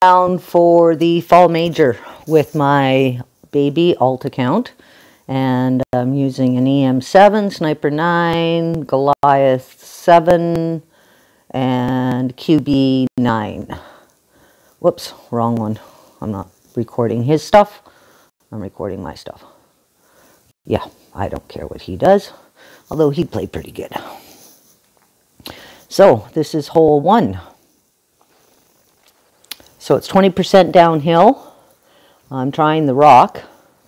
down for the fall major with my baby alt account, and I'm using an EM7, Sniper 9, Goliath 7, and QB 9. Whoops, wrong one. I'm not recording his stuff. I'm recording my stuff. Yeah, I don't care what he does, although he played pretty good. So this is hole 1. So it's 20% downhill. I'm trying the rock,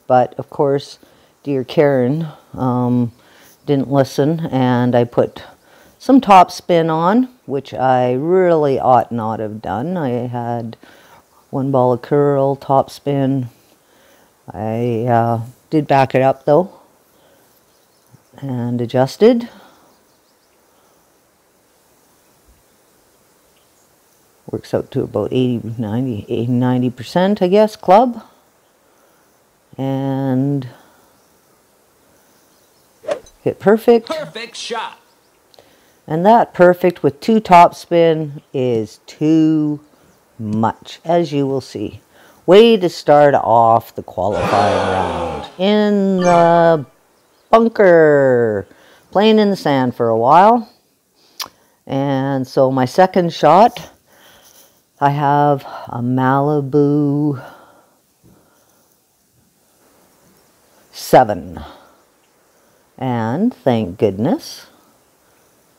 but of course, dear Karen didn't listen, and I put some top spin on, which I really ought not have done. I had one ball of curl, top spin. I did back it up though, and adjusted. Works out to about 90%, I guess, club. And hit perfect. Perfect shot. And that perfect with 2 top spin is too much, as you will see. Way to start off the qualifying round. In the bunker. Playing in the sand for a while. And so my second shot, I have a Malibu 7. And thank goodness,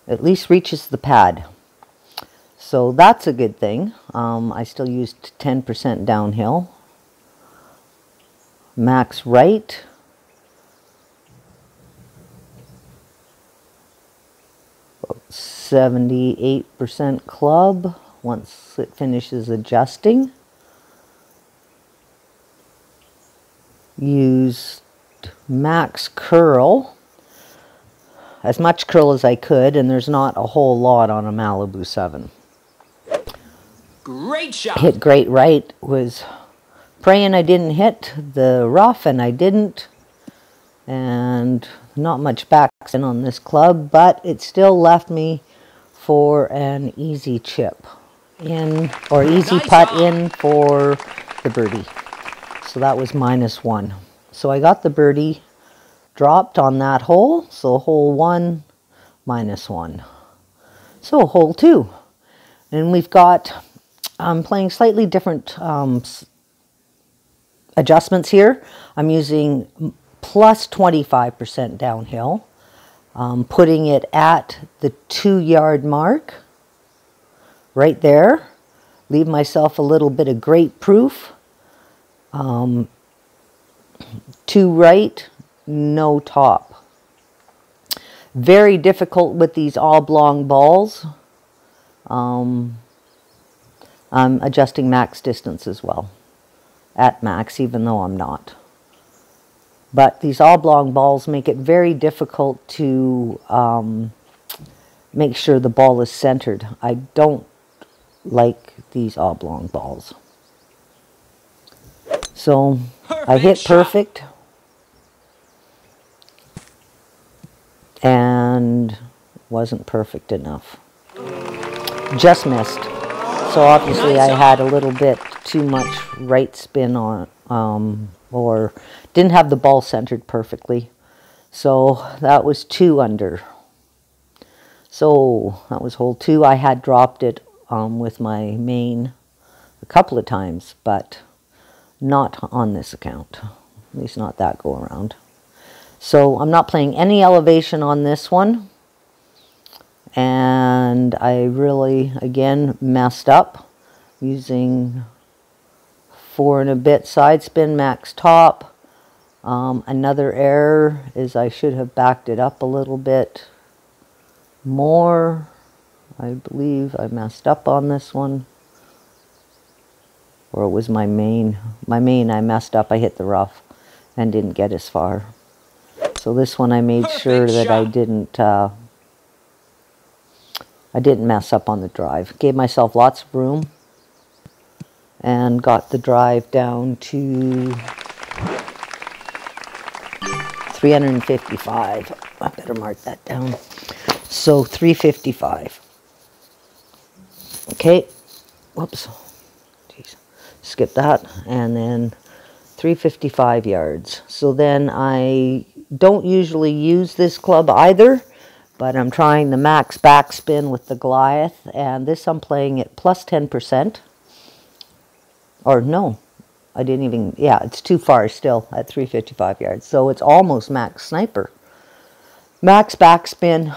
at least reaches the pad. So that's a good thing. I still used 10% downhill. Max right. About 78% club once it finishes adjusting. Used max curl. As much curl as I could, and there's not a whole lot on a Malibu 7. Great shot. Hit great right. Was praying I didn't hit the rough, and I didn't. And not much backspin on this club, but it still left me for an easy chip in, or easy putt in for the birdie. So that was -1. So I got the birdie, dropped on that hole. So hole 1, -1. So hole 2. And we've got, I'm playing slightly different adjustments here. I'm using plus 25% downhill. Putting it at the 2-yard mark. Right there. Leave myself a little bit of great proof. 2 right, no top. Very difficult with these oblong balls. I'm adjusting max distance as well. At max, even though I'm not. But these oblong balls make it very difficult to make sure the ball is centered. I don't like these oblong balls. So I hit perfect. And wasn't perfect enough. Just missed. So obviously I had a little bit too much right spin on, or didn't have the ball centered perfectly. So that was 2 under. So that was hole 2. I had dropped it with my main a couple of times, but not on this account. At least not that go around. So I'm not playing any elevation on this one. And I really, again, messed up using 4 and a bit side spin, max top. Another error is I should have backed it up a little bit more. I believe I messed up on this one. Or it was my main. My main I messed up. I hit the rough and didn't get as far. So this one I made sure that I didn't mess up on the drive. Gave myself lots of room and got the drive down to 355. I better mark that down. So 355. Okay. Whoops. Jeez. skip that, and then 355 yards. So then I don't usually use this club either, but I'm trying the max backspin with the Goliath, and this I'm playing at plus 10%. Or no, I didn't even, yeah, it's too far still at 355 yards. So it's almost max sniper. Max backspin,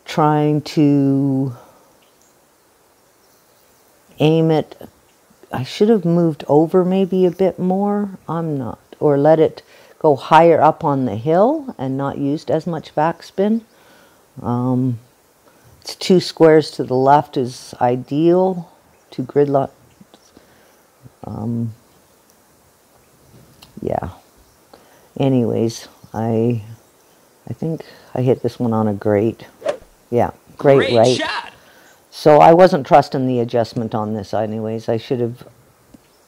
trying to aim it. I should have moved over maybe a bit more. I'm not. Or let it go higher up on the hill and not used as much backspin. It's 2 squares to the left is ideal. 2 gridlock. Yeah. Anyways, I think I hit this one on a great. Yeah, great right. Shot. So I wasn't trusting the adjustment on this anyways. It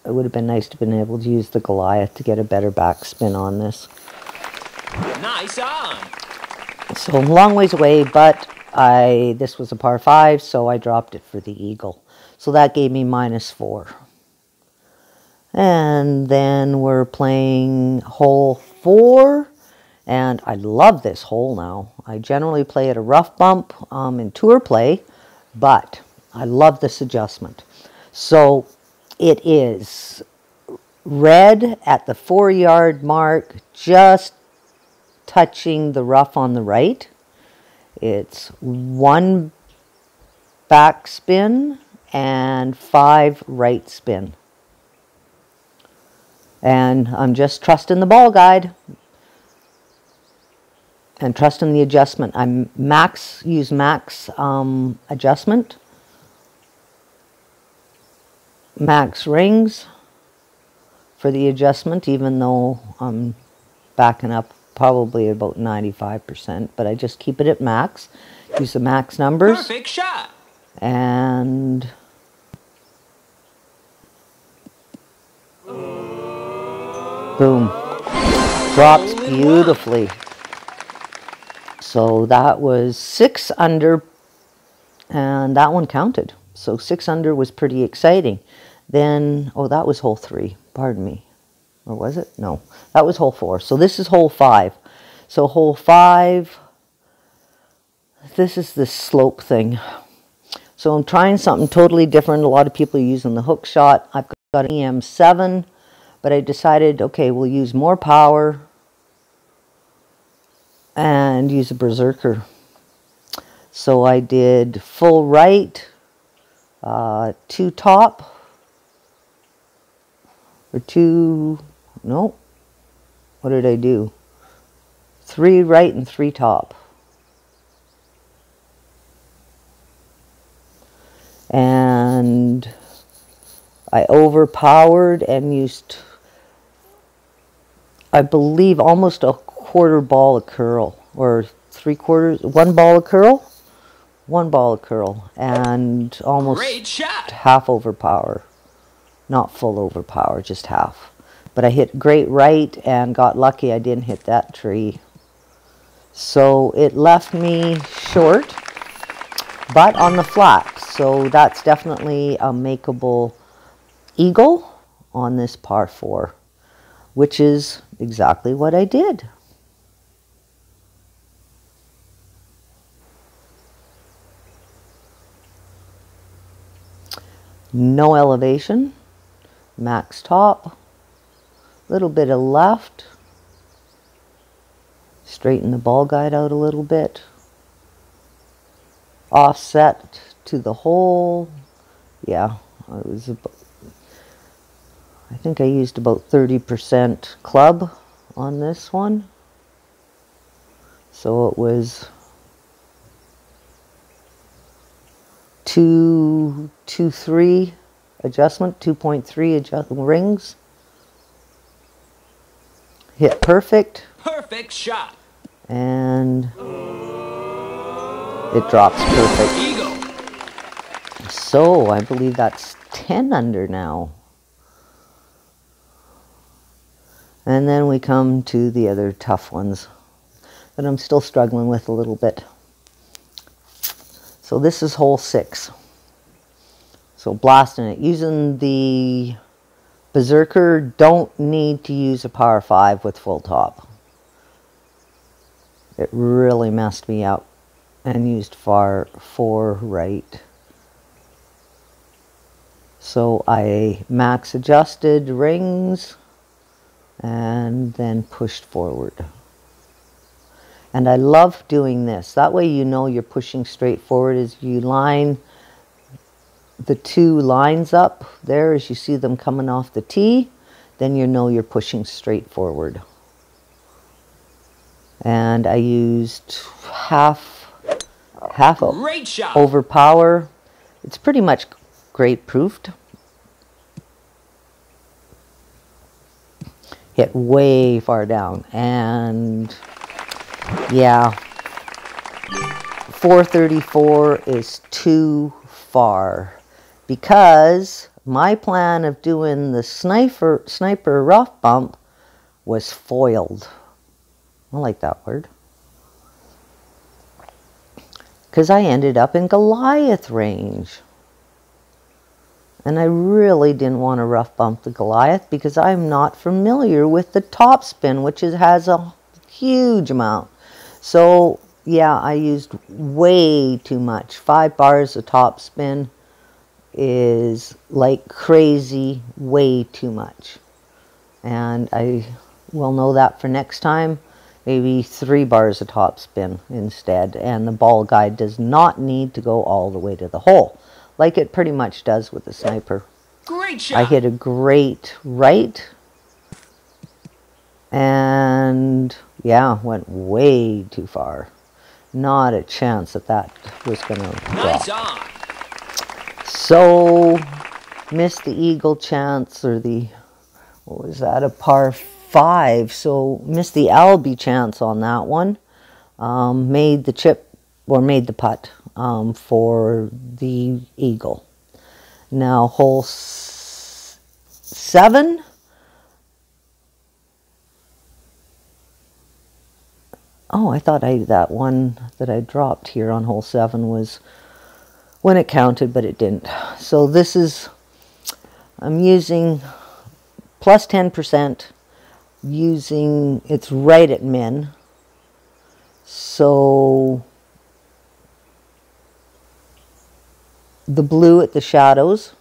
would have been nice to have been able to use the Goliath to get a better backspin on this. Nice on. So long ways away, but this was a par 5, so I dropped it for the eagle. So that gave me -4. And then we're playing hole 4. And I love this hole now. I generally play at a rough bump in tour play, but I love this adjustment. So it is red at the 4-yard mark, just touching the rough on the right. It's 1 back spin and 5 right spin. And I'm just trusting the ball guide and trusting the adjustment. I use max adjustment, max rings for the adjustment, even though I'm backing up probably about 95%, but I just keep it at max. Use the max numbers. Perfect shot. And boom. Drops beautifully. So that was 6 under, and that one counted. So 6 under was pretty exciting. Then, oh, that was hole 3. Pardon me. Or was it? No, that was hole 4. So this is hole 5. So hole 5, this is the slope thing. So I'm trying something totally different. A lot of people are using the hook shot. I've got an EM7, but I decided, okay, we'll use more power and use a berserker. So I did full right, 2 top, or 2, no, what did I do? 3 right and 3 top. And I overpowered and used, I believe, almost a quarter ball of curl, or 3/4, 1 ball of curl, 1 ball of curl, and almost half overpower. Not full overpower, just half. But I hit great right and got lucky I didn't hit that tree. So it left me short, but on the flat. So that's definitely a makeable eagle on this par 4, which is exactly what I did. No elevation, max top, little bit of left, straighten the ball guide out a little bit, offset to the hole. Yeah, I think I used about 30% club on this one. So it was 2.3 adjustment, 2.3 adjustment rings. Hit perfect. Perfect shot. And it drops perfect. Eagle. So I believe that's 10 under now. And then we come to the other tough ones that I'm still struggling with a little bit. So this is hole 6. So blasting it. Using the Berserker, don't need to use a power 5 with full top. It really messed me up and used far 4 right. So I max adjusted rings and then pushed forward. And I love doing this. That way you know you're pushing straight forward as you line the 2 lines up there as you see them coming off the T, then you know you're pushing straight forward. And I used half Great shot. overpower. It's pretty much great proofed. Hit way far down, and yeah, 434 is too far because my plan of doing the sniper rough bump was foiled. I like that word. Because I ended up in Goliath range. And I really didn't want to rough bump the Goliath because I'm not familiar with the top spin, which has a huge amount. So yeah, I used way too much. 5 bars of top spin is like crazy, way too much. And I will know that for next time. Maybe 3 bars of top spin instead. And the ball guide does not need to go all the way to the hole, like it pretty much does with the sniper. Great shot. I hit a great right. And yeah, went way too far. Not a chance that that was going to drop. Nice on. So, missed the eagle chance, or the, what was that, a par 5. So, missed the Albie chance on that one. Made the chip, or made the putt for the eagle. Now, hole 7. Oh, I thought that one that I dropped here on hole 7 was when it counted, but it didn't. So this is, I'm using plus 10%, using, it's right at min. So the blue at the shadows,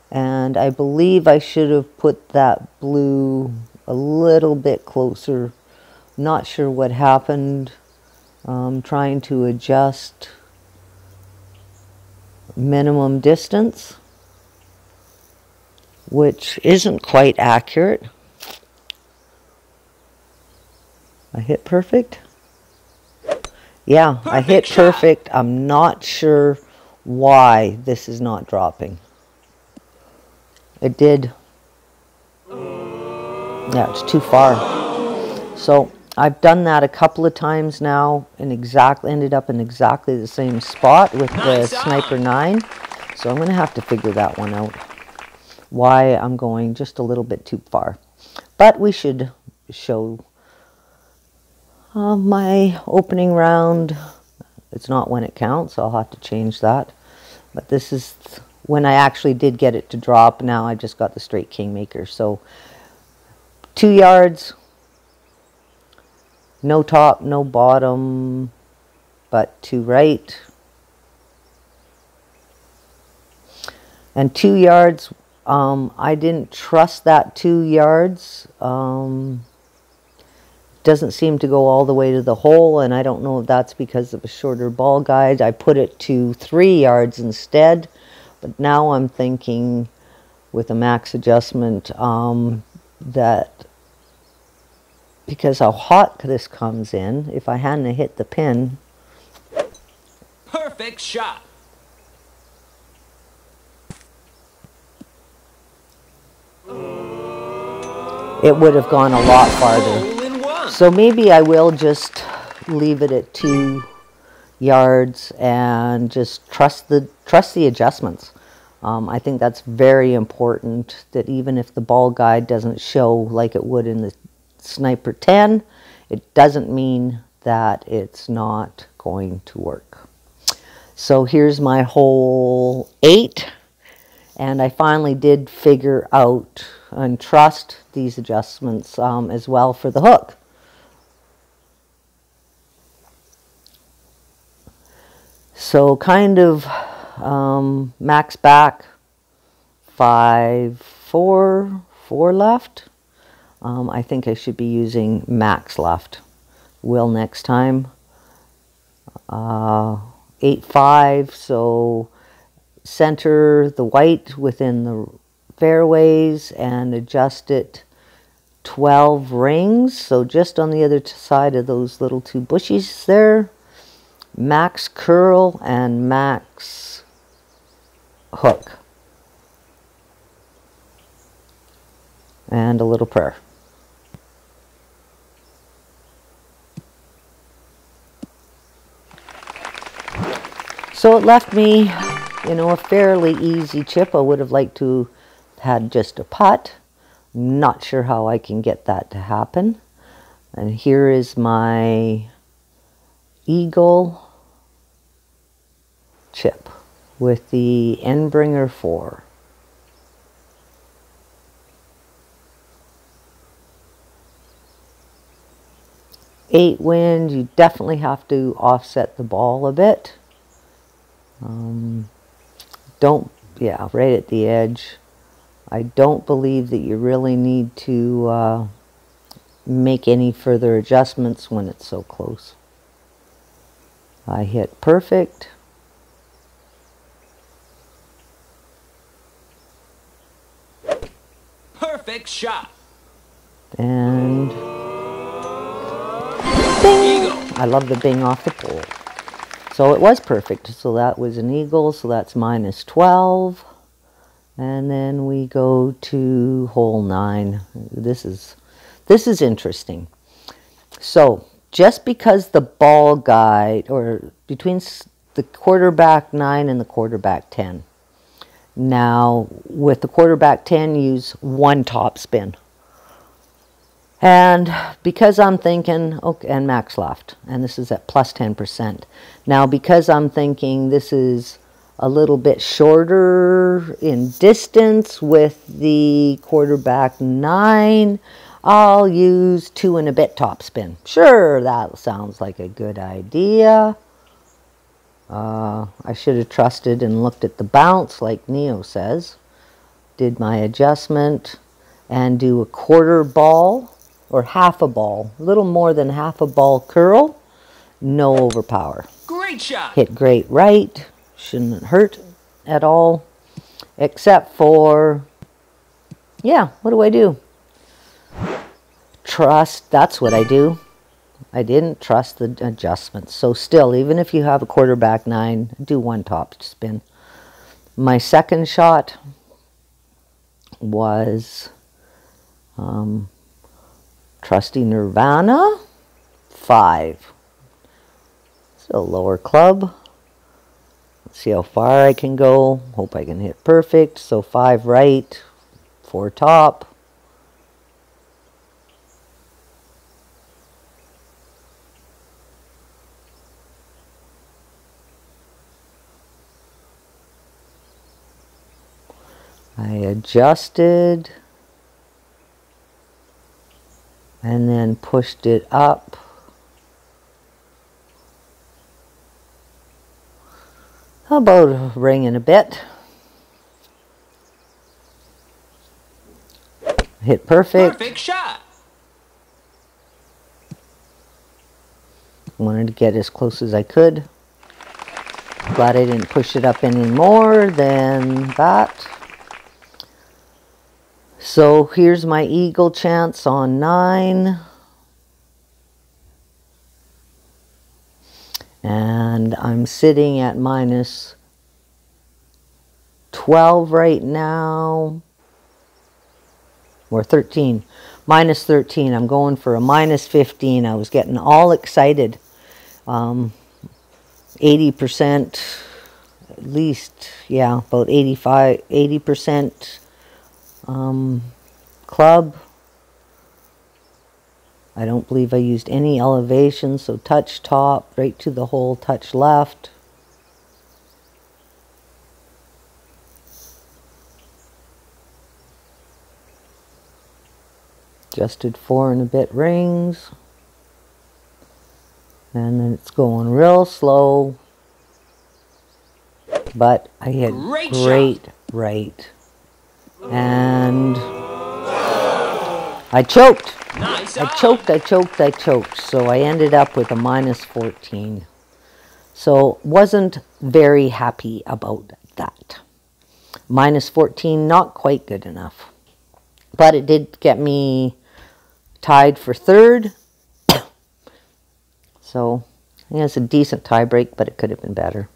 and I believe I should have put that blue a little bit closer. Not sure what happened. Trying to adjust minimum distance, which isn't quite accurate. I hit perfect. Yeah, I hit perfect. I'm not sure why this is not dropping. It did. Yeah, it's too far. So I've done that a couple of times now and ended up in exactly the same spot with the Sniper 9. So I'm going to have to figure that one out. Why I'm going just a little bit too far. But we should show my opening round. It's not when it counts. I'll have to change that. But this is when I actually did get it to drop. Now I just got the straight Kingmaker. So 2 yards. No top, no bottom, but 2 right. And 2 yards, I didn't trust that 2 yards. Doesn't seem to go all the way to the hole, and I don't know if that's because of a shorter ball guide. I put it to 3 yards instead, but now I'm thinking with a max adjustment that because how hot this comes in, if I hadn't hit the pin. Perfect shot. It would have gone a lot farther. So maybe I will just leave it at 2 yards and just trust the adjustments. I think that's very important, that even if the ball guide doesn't show like it would in the Sniper 10, it doesn't mean that it's not going to work. So here's my hole 8. And I finally did figure out and trust these adjustments as well for the hook. So kind of max back 5, 4, 4 left. I think I should be using max left. Will next time. 8, 5, so center the white within the fairways and adjust it 12 rings. So just on the other side of those little 2 bushies there. Max curl and max hook. And a little prayer. So it left me, a fairly easy chip. I would have liked to have had just a putt. Not sure how I can get that to happen. And here is my eagle chip with the Endbringer 4. Eight wind, you definitely have to offset the ball a bit. Right at the edge. I don't believe that you really need to make any further adjustments when it's so close. I hit perfect. Perfect shot. And bing! Eagle. I love the bing off the pole. So it was perfect. So that was an eagle. So that's minus 12. And then we go to hole 9. This is interesting. So just because the ball guide, or between the quarterback 9 and the quarterback 10. Now with the quarterback 10, use 1 top spin. And because I'm thinking, okay, and max left, and this is at plus 10%. Now because I'm thinking this is a little bit shorter in distance with the quarterback 9, I'll use 2 and a bit top spin. Sure, that sounds like a good idea. I should have trusted and looked at the bounce like Neo says. Did my adjustment and do a quarter ball or half a ball, a little more than half a ball curl. No overpower. Great shot. Hit great right. Shouldn't hurt at all. Except for, what do I do? Trust, that's what I do. I didn't trust the adjustments. So still, even if you have a quarterback 9, do 1 top spin. My second shot was Trusty Nirvana 5. So lower club. Let's see how far I can go. Hope I can hit perfect. So 5 right, 4 top. I adjusted and then pushed it up. How about a ring and a bit? Hit perfect. Perfect shot. Wanted to get as close as I could. Glad I didn't push it up any more than that. So here's my eagle chance on 9. And I'm sitting at minus 12 right now. Or 13. Minus 13. I'm going for a minus 15. I was getting all excited. 80%, at least, about 80% club. I don't believe I used any elevation, so touch top, right to the hole, touch left. Adjusted 4 and a bit rings. And then it's going real slow. But I hit great right. And I choked. Nice I choked. So I ended up with a minus 14. So wasn't very happy about that. Minus 14, not quite good enough. But it did get me tied for third. So, yeah, it's a decent tie break, but it could have been better.